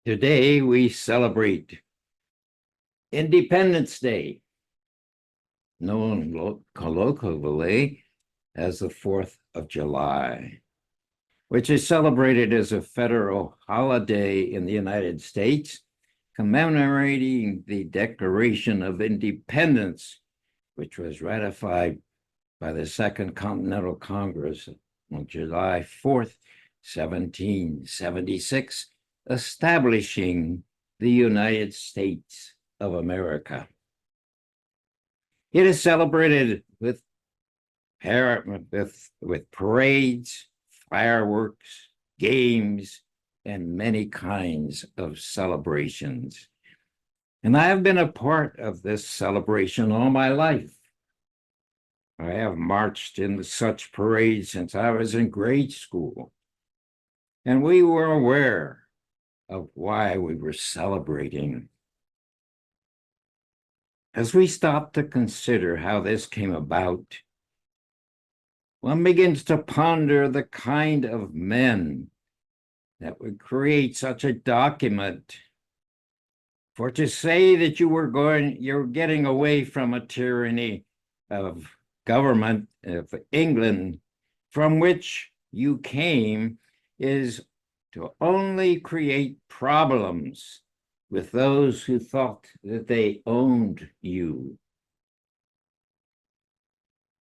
Today we celebrate Independence Day, known colloquially as the 4th of July, which is celebrated as a federal holiday in the United States, commemorating the Declaration of Independence, which was ratified by the Second Continental Congress on July 4th, 1776, establishing the United States of America. It is celebrated with parades, fireworks, games, and many kinds of celebrations. And I have been a part of this celebration all my life. I have marched in such parades since I was in grade school. And we were aware of why we were celebrating. As we stop to consider how this came about, one begins to ponder the kind of men that would create such a document. For to say that you're getting away from a tyranny of government of England from which you came is to only create problems with those who thought that they owned you.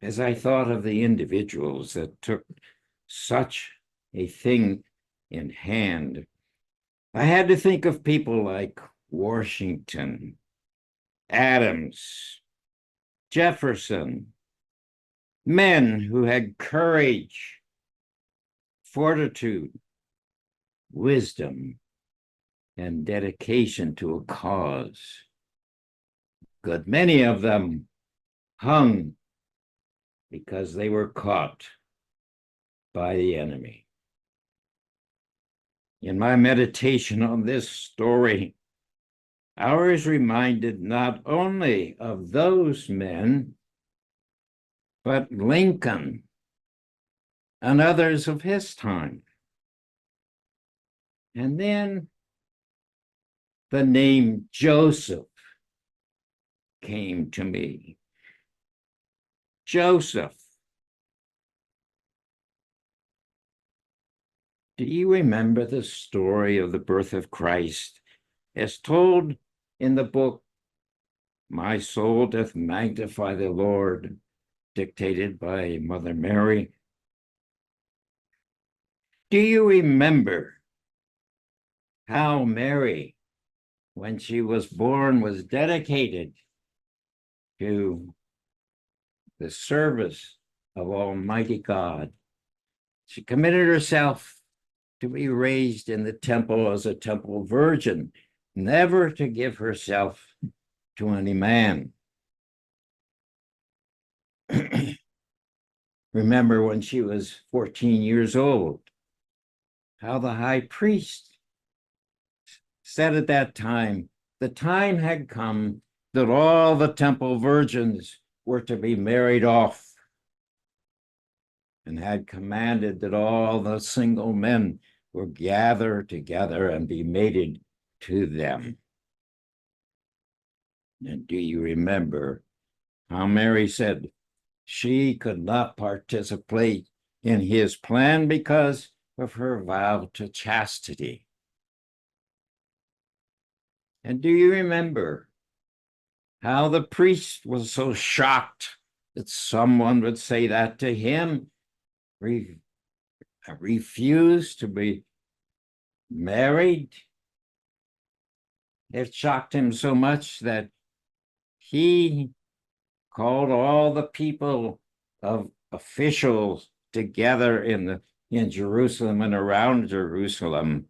As I thought of the individuals that took such a thing in hand, I had to think of people like Washington, Adams, Jefferson, men who had courage, fortitude, wisdom, and dedication to a cause. Good many of them hung because they were caught by the enemy. In my meditation on this story, I was reminded not only of those men, but Lincoln and others of his time. And then the name Joseph came to me. Joseph. Do you remember the story of the birth of Christ as told in the book, My Soul Doth Magnify the Lord, dictated by Mother Mary? Do you remember how Mary, when she was born, was dedicated to the service of Almighty God? She committed herself to be raised in the temple as a temple virgin, never to give herself to any man. Remember when she was 14 years old, how the high priest said at that time, the time had come that all the temple virgins were to be married off, and had commanded that all the single men were gather together and be mated to them. And do you remember how Mary said she could not participate in his plan because of her vow to chastity? And do you remember how the priest was so shocked that someone would say that to him, refused to be married? It shocked him so much that he called all the people of officials together in Jerusalem and around Jerusalem,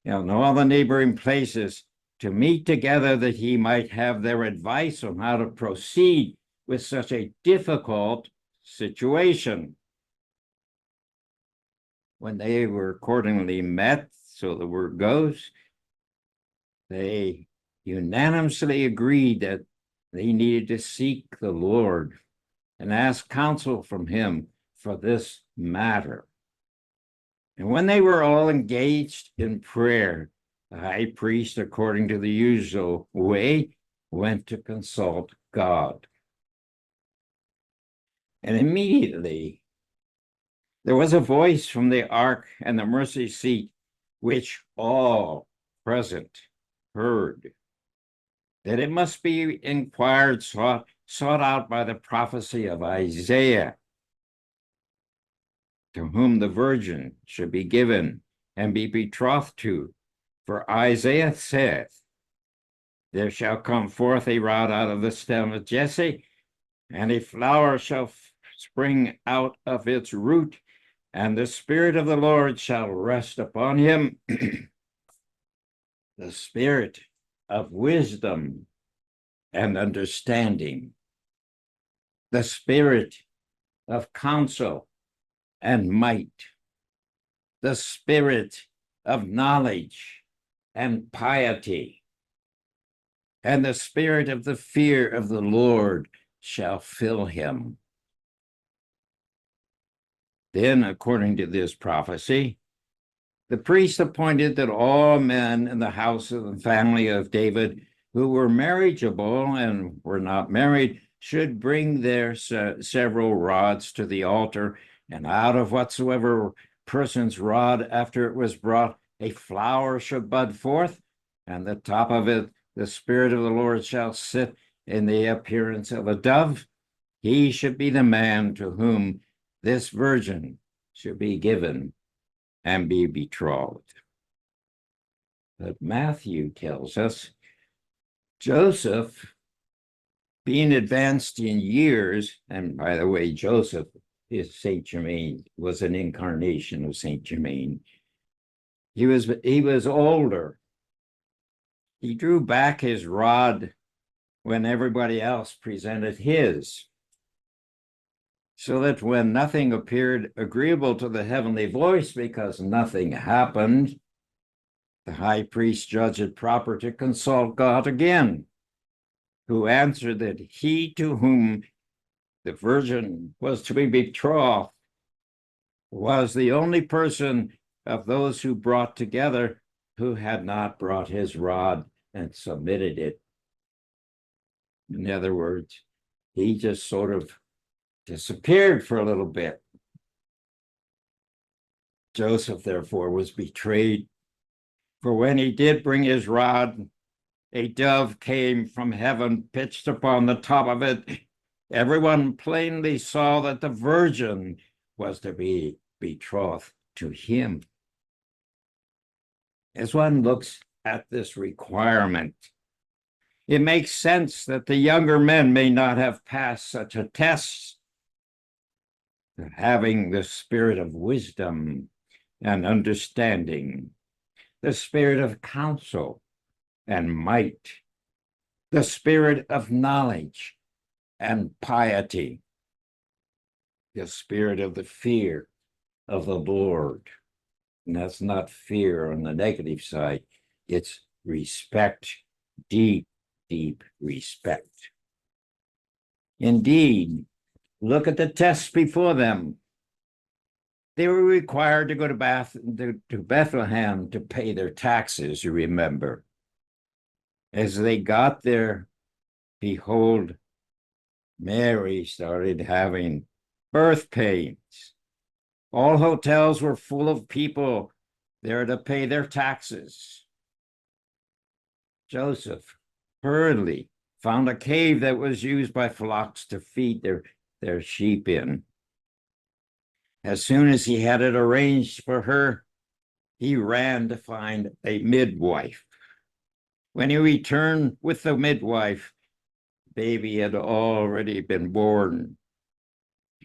and all the neighboring places, to meet together that he might have their advice on how to proceed with such a difficult situation. When they were accordingly met, so the word goes, they unanimously agreed that they needed to seek the Lord and ask counsel from him for this matter. And when they were all engaged in prayer, The high priest, according to the usual way, went to consult God. And immediately there was a voice from the ark and the mercy seat, which all present heard, that it must be inquired, sought out by the prophecy of Isaiah, to whom the virgin should be given and be betrothed to. For Isaiah saith, there shall come forth a rod out of the stem of Jesse, and a flower shall spring out of its root, and the Spirit of the Lord shall rest upon him, the Spirit of wisdom and understanding, the Spirit of counsel and might, the Spirit of knowledge and piety, and the Spirit of the fear of the Lord shall fill him. Then, according to this prophecy, the priest appointed that all men in the house of the family of David who were marriageable and were not married should bring their several rods to the altar, and out of whatsoever person's rod after it was brought, a flower should bud forth, and the top of it the Spirit of the Lord shall sit in the appearance of a dove. He should be the man to whom this virgin should be given and be betrothed. But Matthew tells us Joseph, being advanced in years, and by the way, Joseph is Saint Germain, was an incarnation of Saint Germain. He was older. He drew back his rod when everybody else presented his, so that when nothing appeared agreeable to the heavenly voice, because nothing happened, the high priest judged it proper to consult God again, who answered that he to whom the virgin was to be betrothed was the only person of those who brought together who had not brought his rod and submitted it. In other words, he just sort of disappeared for a little bit. Joseph, therefore, was betrayed, for when he did bring his rod, a dove came from heaven, pitched upon the top of it. Everyone plainly saw that the virgin was to be betrothed to him. As one looks at this requirement, it makes sense that the younger men may not have passed such a test. Having the spirit of wisdom and understanding, the spirit of counsel and might, the spirit of knowledge and piety, the spirit of the fear of the Lord. And that's not fear on the negative side, it's respect, deep, deep respect. Indeed, look at the tests before them. They were required to go to Bethlehem to pay their taxes, you remember. As they got there, behold, Mary started having birth pains. All hotels were full of people there to pay their taxes. Joseph hurriedly found a cave that was used by flocks to feed their sheep in. As soon as he had it arranged for her, he ran to find a midwife. When he returned with the midwife, baby had already been born.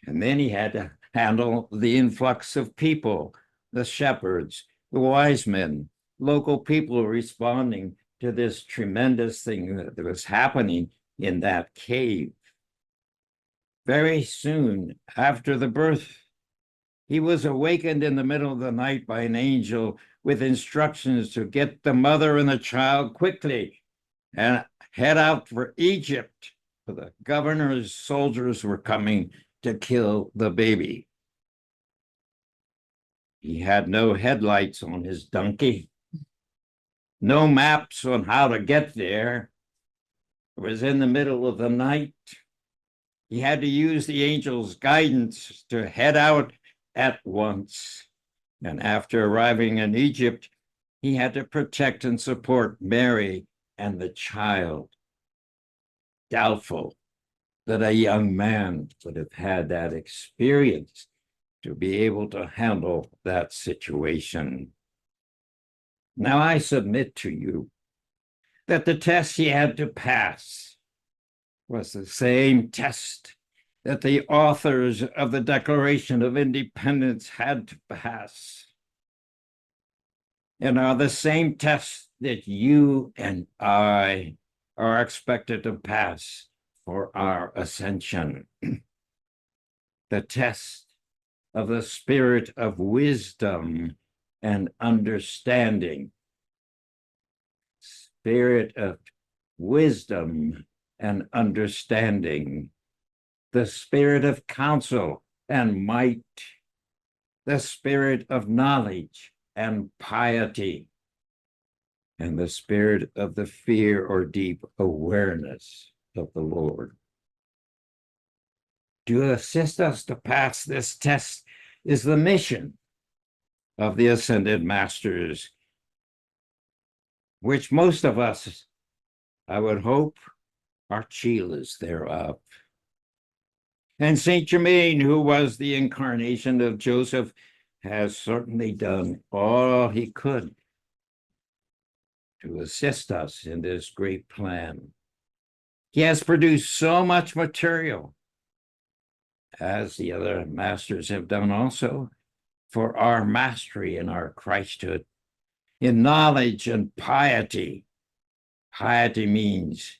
And then he had to handle the influx of people, the shepherds, the wise men, local people responding to this tremendous thing that was happening in that cave. Very soon after the birth, he was awakened in the middle of the night by an angel with instructions to get the mother and the child quickly and head out for Egypt, for the governor's soldiers were coming to kill the baby. He had no headlights on his donkey. no maps on how to get there. It was in the middle of the night. He had to use the angel's guidance to head out at once. And after arriving in Egypt, he had to protect and support Mary and the child. Doubtful that a young man would have had that experience to be able to handle that situation. Now, I submit to you that the test he had to pass was the same test that the authors of the Declaration of Independence had to pass, and are the same tests that you and I are expected to pass for our ascension. The test of the spirit of wisdom and understanding. Spirit of wisdom and understanding. The spirit of counsel and might. The spirit of knowledge and piety. And the spirit of the fear or deep awareness of the Lord. To assist us to pass this test is the mission of the Ascended Masters, which most of us, I would hope, are chelas thereof. And Saint Germain, who was the incarnation of Joseph, has certainly done all he could to assist us in this great plan. He has produced so much material, as the other masters have done also, for our mastery in our Christhood, in knowledge and piety. Piety means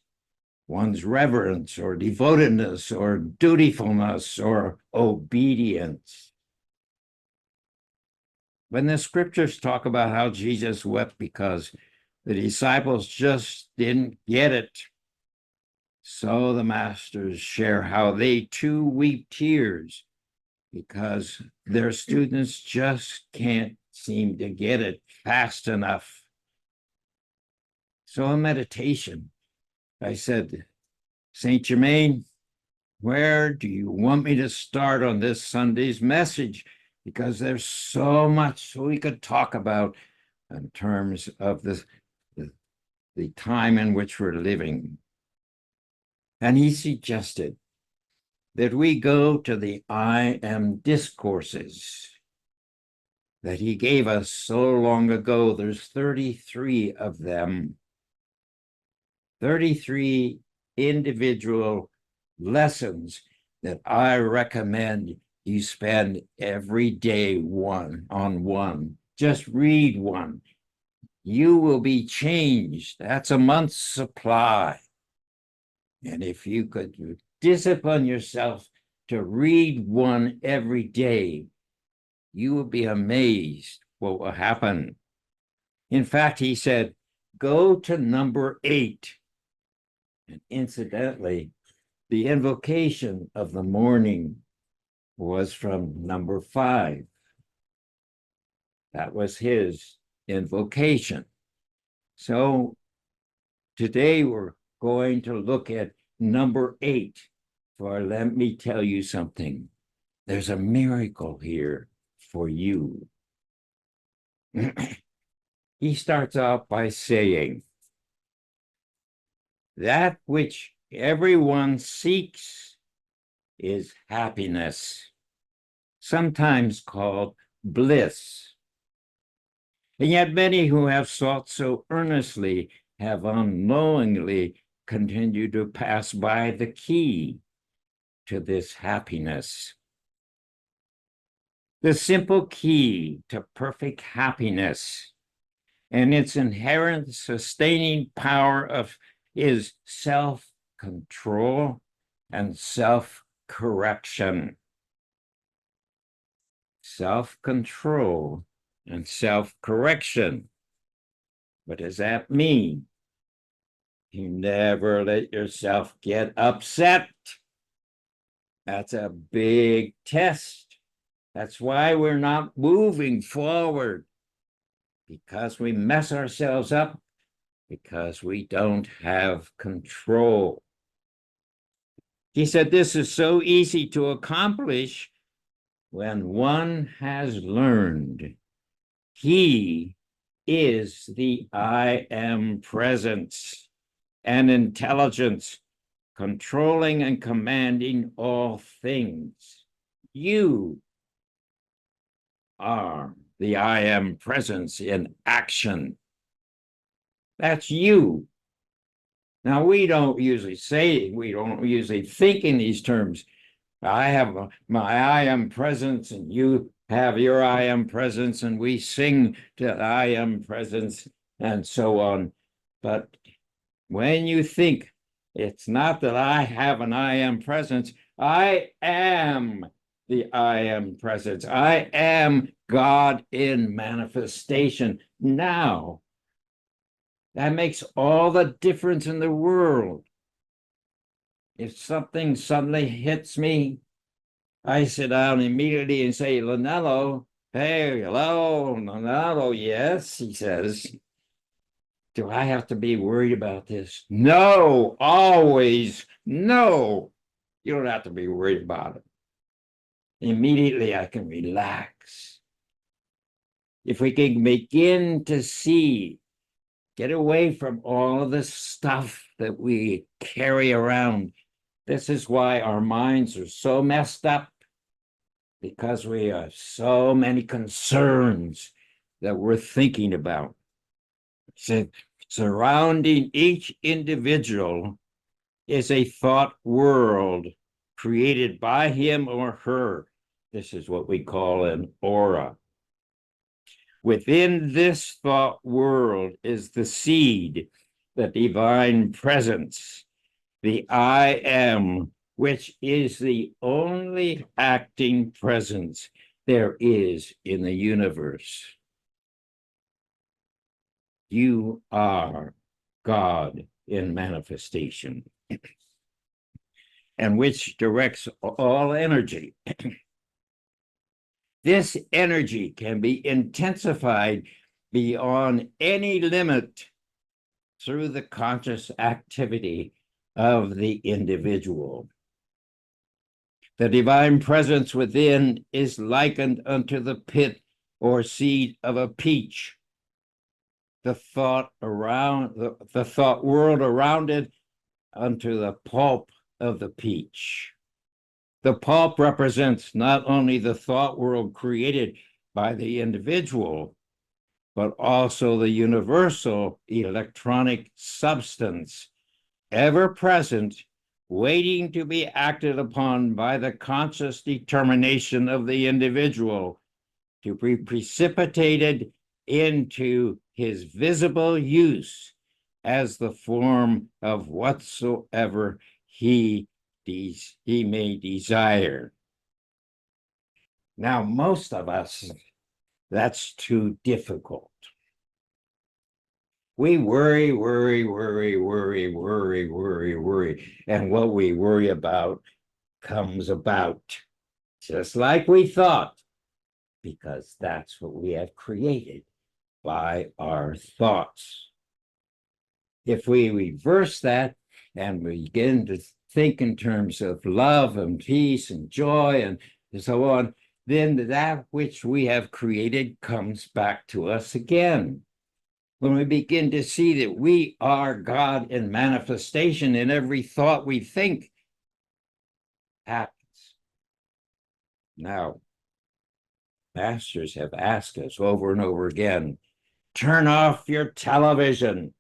one's reverence or devotedness or dutifulness or obedience. When the scriptures talk about how Jesus wept because the disciples just didn't get it, so the masters share how they too weep tears because their students just can't seem to get it fast enough. So in meditation, I said, Saint Germain, where do you want me to start on this Sunday's message? Because there's so much we could talk about in terms of the time in which we're living. And he suggested that we go to the I Am discourses that he gave us so long ago. There's 33 of them, 33 individual lessons that I recommend you spend every day one on one. Just read one. You will be changed. That's a month's supply. And if you could discipline yourself to read one every day, you will be amazed what will happen. In fact, he said, go to number 8. And incidentally, the invocation of the morning was from number 5. That was his invocation. So today we're going to look at number 8. For let me tell you something. There's a miracle here for you. He starts out by saying, that which everyone seeks is happiness, sometimes called bliss. And yet many who have sought so earnestly have unknowingly continued to pass by the key to this happiness. The simple key to perfect happiness and its inherent sustaining power is self-control and self-correction. Self-control and self-correction. What does that mean? You never let yourself get upset. That's a big test. That's why we're not moving forward, because we mess ourselves up because we don't have control. He said this is so easy to accomplish when one has learned he is the I am presence and intelligence controlling and commanding all things. You are the I am presence in action. That's you. Now, we don't usually think in these terms. I have my I am presence, and you have your I am presence, and we sing to I am presence, and so on. But when you think it's not that I have an I am presence, I am the I am presence. I am God in manifestation now. That makes all the difference in the world. If something suddenly hits me, I sit down immediately and say, Lonello, hey, hello, Lonello, yes, he says. Do I have to be worried about this? No, always, no. You don't have to be worried about it. Immediately I can relax. If we can begin to see, get away from all of this stuff that we carry around. This is why our minds are so messed up, because we have so many concerns that we're thinking about. So, surrounding each individual is a thought world created by him or her. This is what we call an aura. Within this thought world is the seed, the divine presence, the I am, which is the only acting presence there is in the universe. You are God in manifestation, and which directs all energy. This energy can be intensified beyond any limit through the conscious activity of the individual. The divine presence within is likened unto the pit or seed of a peach. The thought world around it unto the pulp of the peach. The pulp represents not only the thought world created by the individual, but also the universal electronic substance, ever present, waiting to be acted upon by the conscious determination of the individual to be precipitated into his visible use as the form of whatsoever he may desire. Now, most of us, that's too difficult. We worry, and what we worry about comes about just like we thought, because that's what we have created by our thoughts. If we reverse that and begin to think in terms of love and peace and joy and so on, then that which we have created comes back to us again. When we begin to see that we are God in manifestation in every thought we think, happens. Now, masters have asked us over and over again, turn off your television.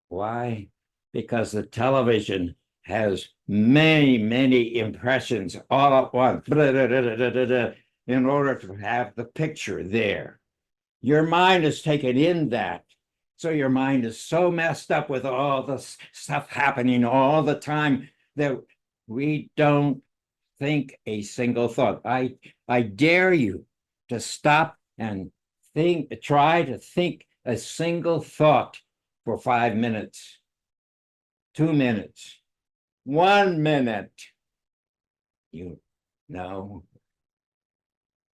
Why? Because the television has many impressions all at once in order to have the picture there. Your mind is taken in that. So your mind is so messed up with all the stuff happening all the time that we don't think a single thought. I dare you to stop and try to think a single thought for 5 minutes, 2 minutes, 1 minute. You know,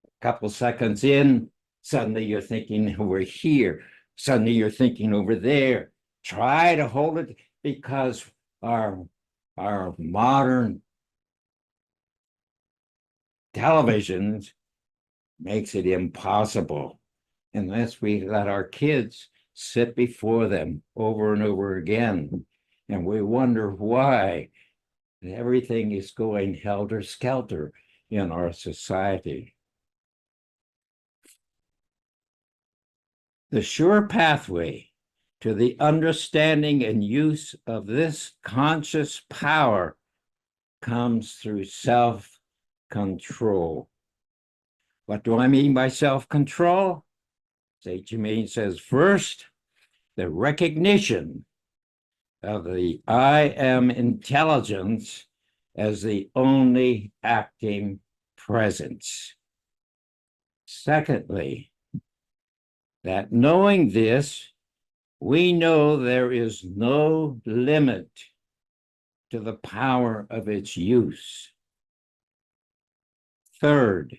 a couple seconds in, suddenly you're thinking over here. Suddenly you're thinking over there. try to hold it because our modern televisions makes it impossible unless we let our kids sit before them over and over again. And we wonder why everything is going helter-skelter in our society. The sure pathway to the understanding and use of this conscious power comes through self-control. What do I mean by self-control? St. Germain says, first, the recognition of the I am intelligence as the only acting presence. Secondly, that knowing this, we know there is no limit to the power of its use. Third,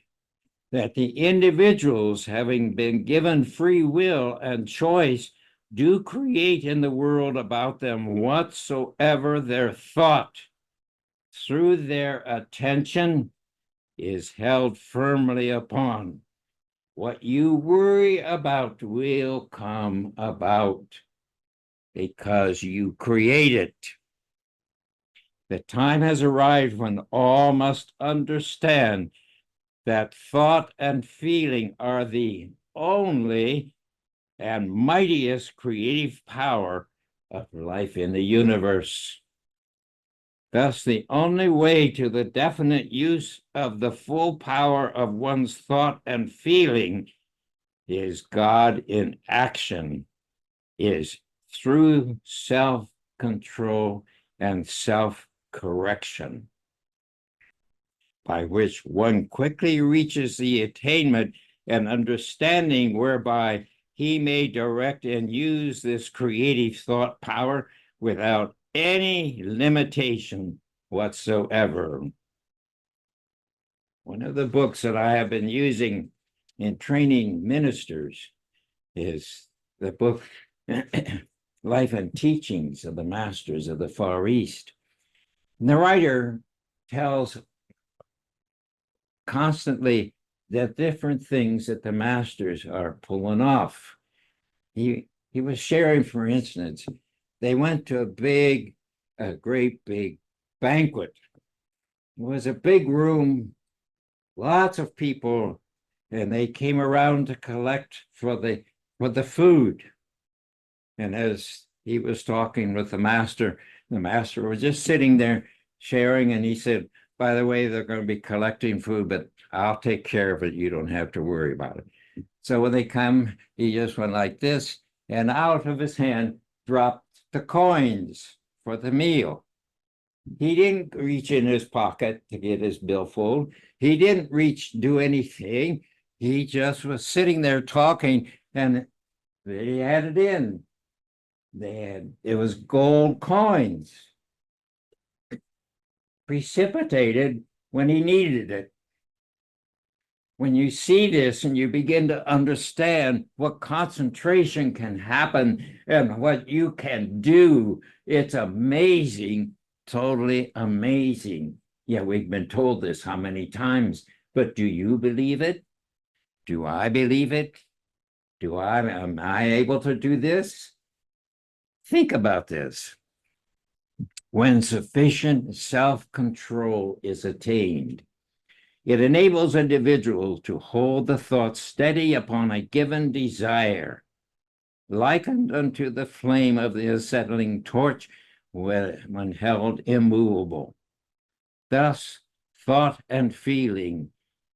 that the individuals, having been given free will and choice, do create in the world about them whatsoever their thought through their attention is held firmly upon. What you worry about will come about because you create it. The time has arrived when all must understand that thought and feeling are the only and mightiest creative power of life in the universe. Thus, the only way to the definite use of the full power of one's thought and feeling is God in action, is through self-control and self-correction, by which one quickly reaches the attainment and understanding whereby he may direct and use this creative thought power without any limitation whatsoever. One of the books that I have been using in training ministers is the book Life and Teachings of the Masters of the Far East. And the writer tells constantly the different things that the masters are pulling off. He was sharing, for instance, they went to a great big banquet. It was a big room, lots of people, and they came around to collect for the food. And as he was talking with the master was just sitting there sharing, and he said, by the way, they're going to be collecting food, but I'll take care of it. You don't have to worry about it. So when they come, he just went like this, and out of his hand dropped the coins for the meal. He didn't reach in his pocket to get his billfold. He didn't do anything. He just was sitting there talking, and they had it in. It was gold coins, precipitated when he needed it. When you see this and you begin to understand what concentration can happen and what you can do, it's amazing, totally amazing. Yeah, we've been told this how many times, but do you believe it? Do I believe it? Am I able to do this? Think about this. When sufficient self-control is attained, it enables individuals to hold the thought steady upon a given desire, likened unto the flame of the acetylene torch when held immovable. Thus, thought and feeling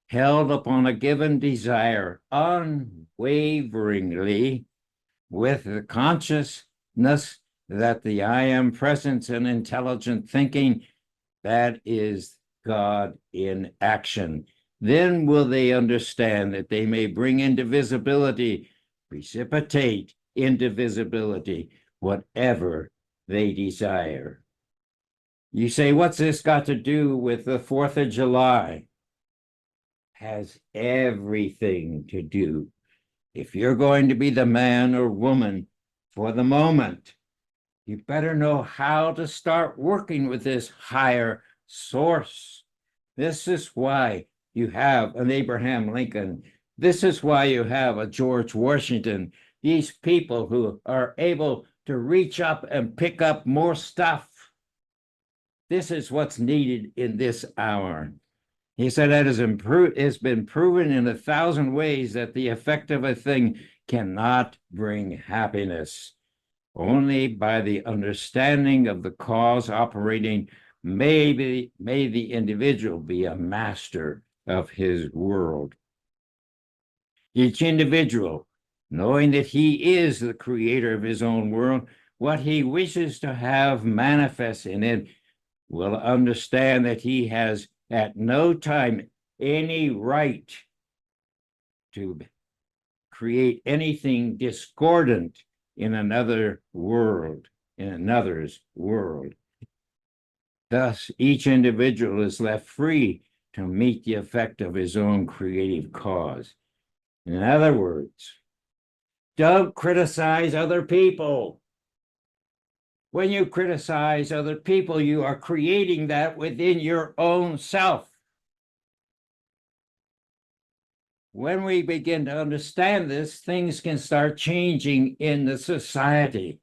held upon a given desire unwaveringly with the consciousness that the I am presence and intelligent thinking, that is God in action. Then will they understand that they may bring into visibility, precipitate into visibility, whatever they desire. You say, what's this got to do with the 4th of July? Has everything to do. If you're going to be the man or woman for the moment You better know how to start working with this higher source. This is why you have an Abraham Lincoln. This is why you have a George Washington. These people who are able to reach up and pick up more stuff. This is what's needed in this hour. He said that it's been proven in 1,000 ways that the effect of a thing cannot bring happiness. Only by the understanding of the cause operating may the individual be a master of his world. Each individual, knowing that he is the creator of his own world, what he wishes to have manifest in it, will understand that he has at no time any right to create anything discordant in another's world. Thus, each individual is left free to meet the effect of his own creative cause. In other words, don't criticize other people. When you criticize other people, you are creating that within your own self. When we begin to understand this, things can start changing in the society.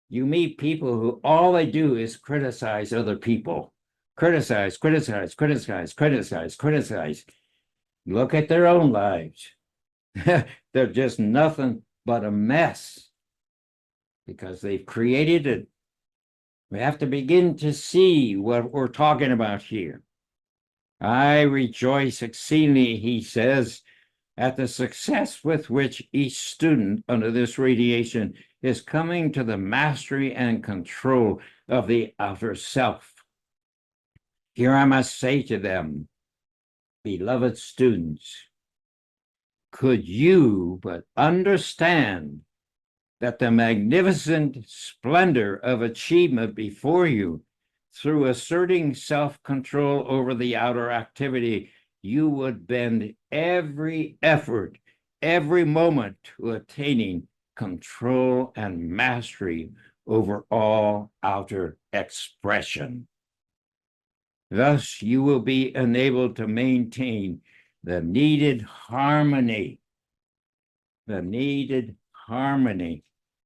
You meet people who all they do is criticize other people. Criticize. Look at their own lives. They're just nothing but a mess because they've created it. We have to begin to see what we're talking about here. I rejoice exceedingly, he says, at the success with which each student under this radiation is coming to the mastery and control of the outer self. Here I must say to them, beloved students, could you but understand that the magnificent splendor of achievement before you, through asserting self-control over the outer activity, you would bend every effort, every moment to attaining control and mastery over all outer expression. Thus, you will be enabled to maintain the needed harmony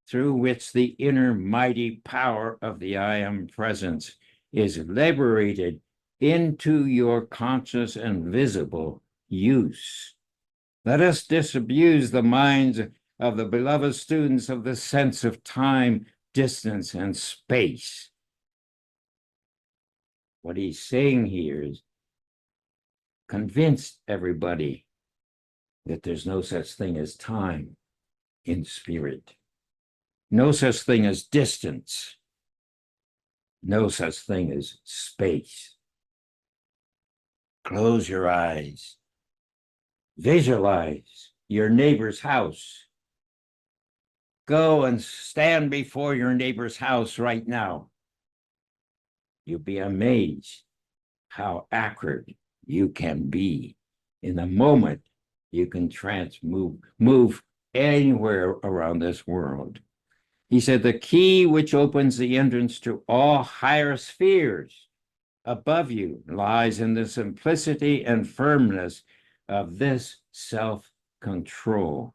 through which the inner mighty power of the I Am Presence is liberated into your conscious and visible use. Let us disabuse the minds of the beloved students of the sense of time, distance, and space. What he's saying here is convince everybody that there's no such thing as time in spirit, no such thing as distance, no such thing as space. Close your eyes. Visualize your neighbor's house. Go and stand before your neighbor's house right now. You'll be amazed how accurate you can be. In a moment, you can move anywhere around this world. He said, the key which opens the entrance to all higher spheres above you lies in the simplicity and firmness of this self-control.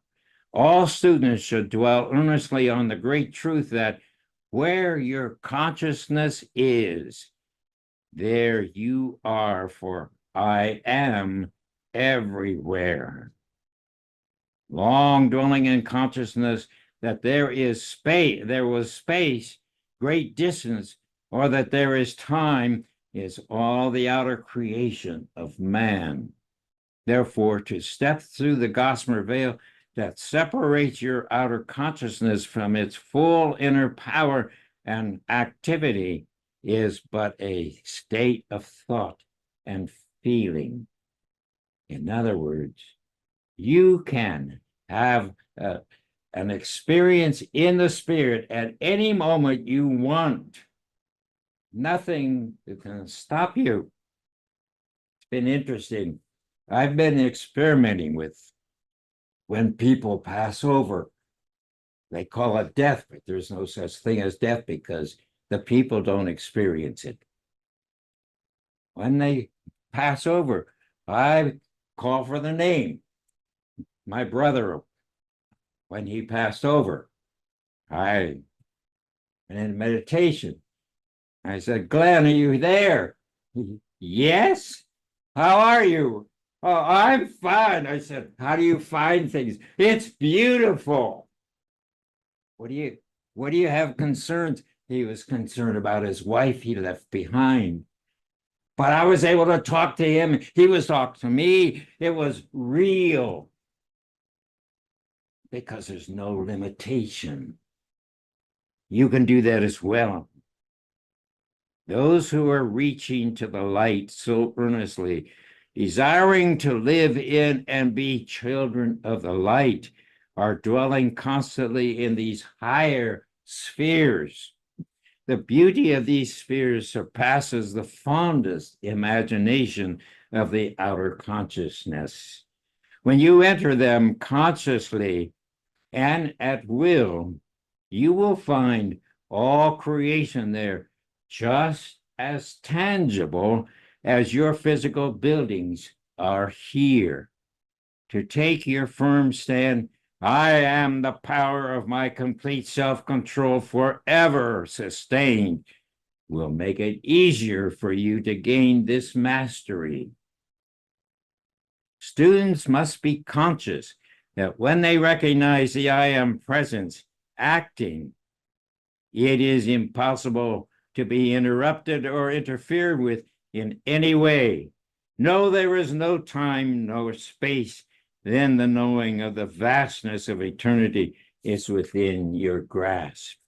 All students should dwell earnestly on the great truth that where your consciousness is, there you are, for I am everywhere. Long dwelling in consciousness that there was space, great distance, or that there is time, is all the outer creation of man. Therefore, to step through the gossamer veil that separates your outer consciousness from its full inner power and activity is but a state of thought and feeling. In other words, you can have an experience in the spirit at any moment you want. Nothing can stop you. It's been interesting. I've been experimenting with when people pass over. They call it death, but there's no such thing as death because the people don't experience it. When they pass over, I call for the name. My brother, when he passed over, I in meditation. I said, Glenn, are you there? Yes. How are you? Oh, I'm fine. I said, how do you find things? It's beautiful. What do you have concerns? He was concerned about his wife he left behind. But I was able to talk to him. He was talking to me. It was real because there's no limitation. You can do that as well. Those who are reaching to the light so earnestly, desiring to live in and be children of the light, are dwelling constantly in these higher spheres. The beauty of these spheres surpasses the fondest imagination of the outer consciousness. When you enter them consciously and at will, you will find all creation there just as tangible as your physical buildings are here. To take your firm stand, I am the power of my complete self-control forever sustained, will make it easier for you to gain this mastery. Students must be conscious that when they recognize the I am presence acting, it is impossible to be interrupted or interfered with in any way. No, there is no time, no space. Then the knowing of the vastness of eternity is within your grasp.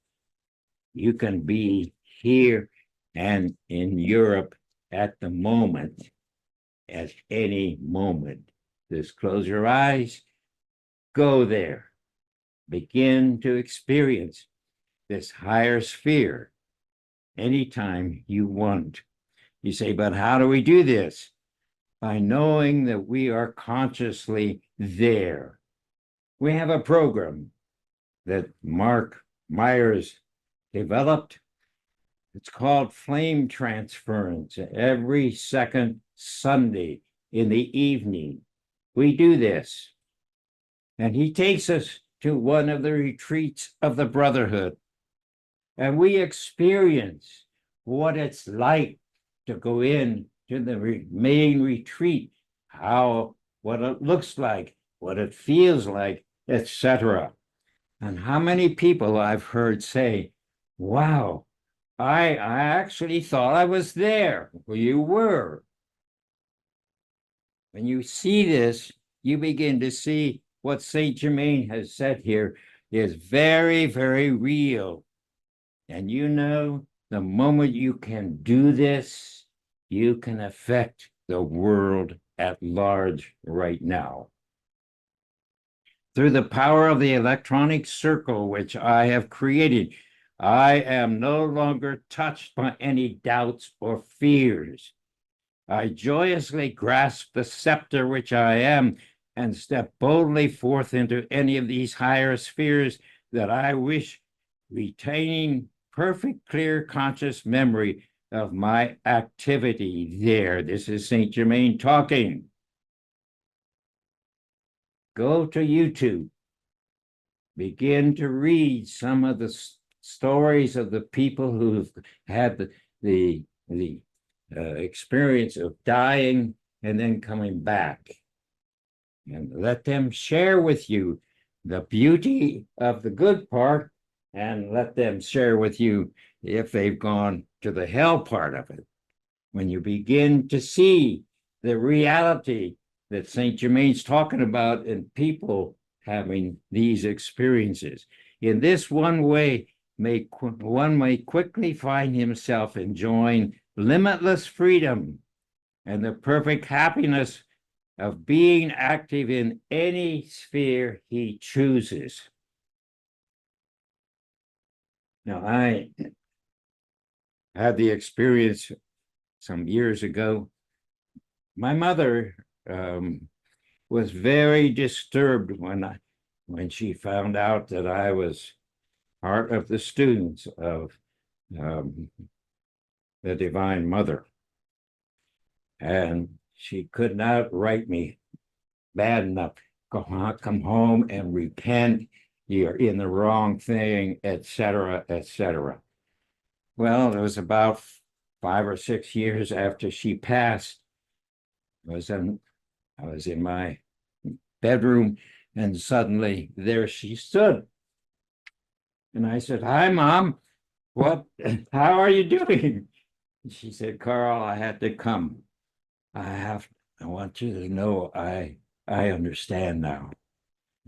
You can be here and in Europe at the moment, at any moment. Just close your eyes, go there, begin to experience this higher sphere anytime you want. You say, but how do we do this? By knowing that we are consciously there. We have a program that Mark Myers developed. It's called Flame Transference. Every second Sunday in the evening, we do this. And he takes us to one of the retreats of the Brotherhood. And we experience what it's like to go in to the main retreat, what it looks like, what it feels like, etc. And how many people I've heard say, wow, I actually thought I was there. Well, you were. When you see this, you begin to see what Saint Germain has said here is very, very real. And you know, the moment you can do this, you can affect the world at large right now. Through the power of the electronic circle which I have created, I am no longer touched by any doubts or fears. I joyously grasp the scepter which I am and step boldly forth into any of these higher spheres that I wish, retaining perfect, clear, conscious memory of my activity there. This is Saint Germain talking. Go to YouTube. Begin to read some of the stories of the people who've had the experience of dying and then coming back. And let them share with you the beauty of the good part, and let them share with you if they've gone to the hell part of it. When you begin to see the reality that Saint Germain's talking about in people having these experiences, in this one way, one may quickly find himself enjoying limitless freedom and the perfect happiness of being active in any sphere he chooses. Now, I had the experience some years ago. My mother was very disturbed when when she found out that I was part of the students of um, the Divine Mother. And she could not write me bad enough. Come home and repent. You're in the wrong thing, etc., etc. Well, it was about 5 or 6 years after she passed. I was in my bedroom, and suddenly there she stood. And I said, "Hi, Mom. What? How are you doing?" She said, "Carl, I had to come. I want you to know I understand now.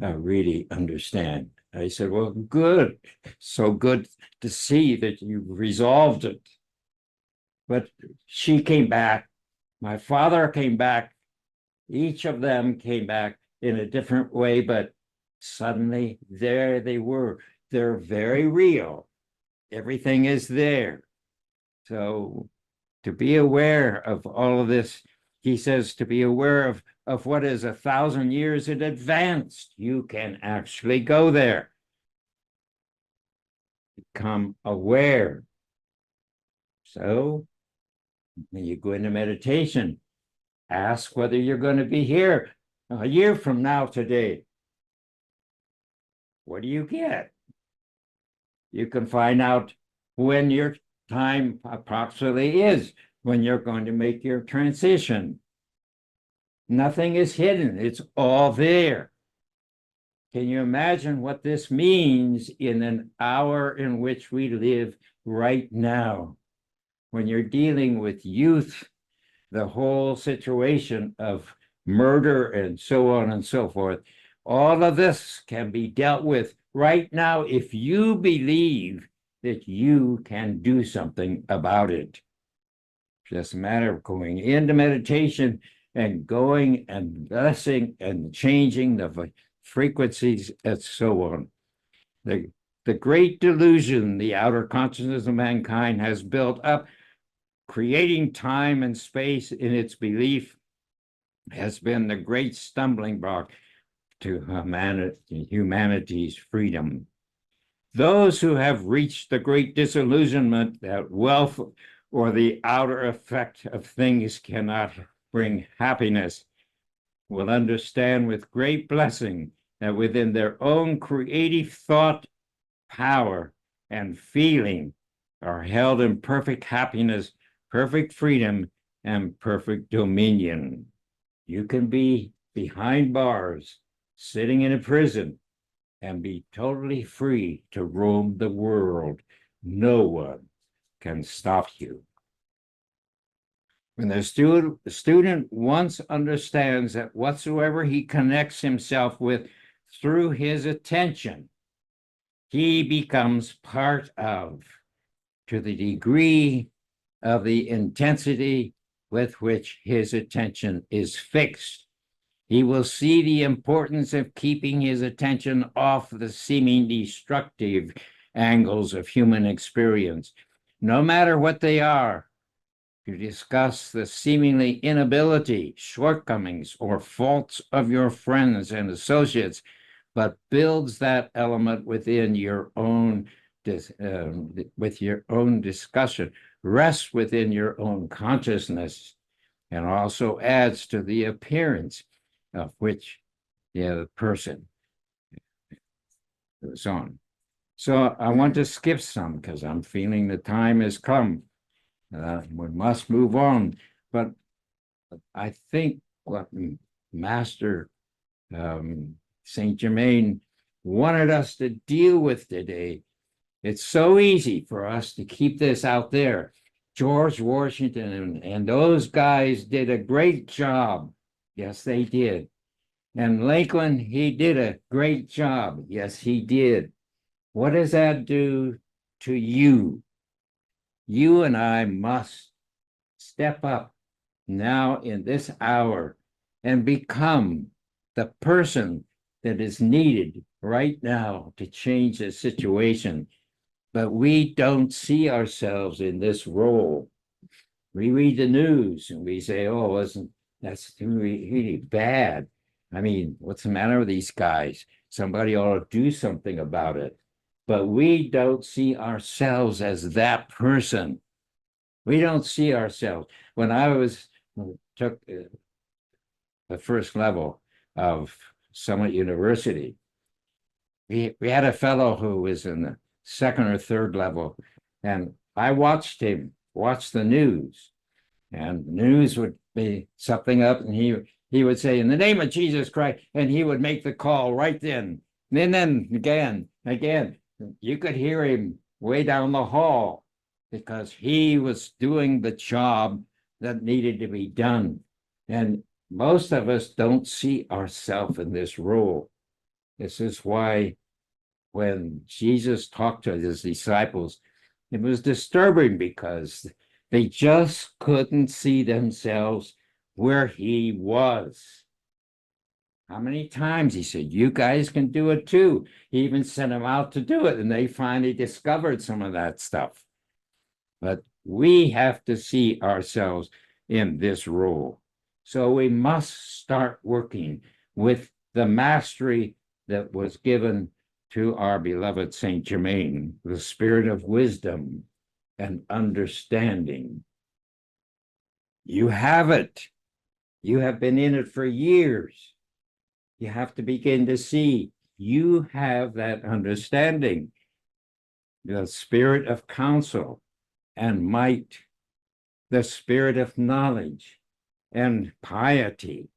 I really understand." I said, "Well, good. So good to see that you resolved it." But she came back. My father came back. Each of them came back in a different way, but suddenly there they were. They're very real. Everything is there. So to be aware of all of this, he says, to be aware of what is 1,000 years in advance, you can actually go there. Become aware. So when you go into meditation, ask whether you're going to be here a year from now today. What do you get? You can find out when your time approximately is, when you're going to make your transition. Nothing is hidden, it's all there. Can you imagine what this means in an hour in which we live right now? When you're dealing with youth, the whole situation of murder and so on and so forth, all of this can be dealt with right now if you believe that you can do something about it. It's just a matter of going into meditation and going and blessing and changing the frequencies and so on. The great delusion the outer consciousness of mankind has built up, creating time and space in its belief, has been the great stumbling block to humanity's freedom. Those who have reached the great disillusionment that wealth or the outer effect of things cannot bring happiness will understand with great blessing that within their own creative thought, power, and feeling are held in perfect happiness, perfect freedom, and perfect dominion. You can be behind bars, sitting in a prison, and be totally free to roam the world. No one can stop you. When the student once understands that whatsoever he connects himself with through his attention, he becomes part of, to the degree of the intensity with which his attention is fixed. He will see the importance of keeping his attention off the seeming destructive angles of human experience, no matter what they are, to discuss the seemingly inability, shortcomings, or faults of your friends and associates, but builds that element within your own with your own discussion, rests within your own consciousness, and also adds to the appearance of which the person goes on. So I want to skip some because I'm feeling the time has come. We must move on. But I think what Master Saint Germain wanted us to deal with today, it's so easy for us to keep this out there. George Washington and those guys did a great job. Yes, they did. And Lakeland, he did a great job. Yes, he did. What does that do to you? You and I must step up now in this hour and become the person that is needed right now to change the situation. But we don't see ourselves in this role. We read the news and we say, "Oh, that's really, really bad." I mean, what's the matter with these guys? Somebody ought to do something about it. But we don't see ourselves as that person. We don't see ourselves. When I took the first level of Summit University, we had a fellow who was in the second or third level, and I watched him watch the news, and the news would be something up, and he would say, "In the name of Jesus Christ," and he would make the call right then. And then again, you could hear him way down the hall because he was doing the job that needed to be done. And most of us don't see ourselves in this role. This is why when Jesus talked to his disciples, it was disturbing because they just couldn't see themselves where he was. How many times he said, "You guys can do it too." He even sent them out to do it, and they finally discovered some of that stuff. But we have to see ourselves in this role. So we must start working with the mastery that was given to our beloved Saint Germain, the spirit of wisdom and understanding. You have it. You have been in it for years. You have to begin to see you have that understanding, the spirit of counsel and might, the spirit of knowledge and piety,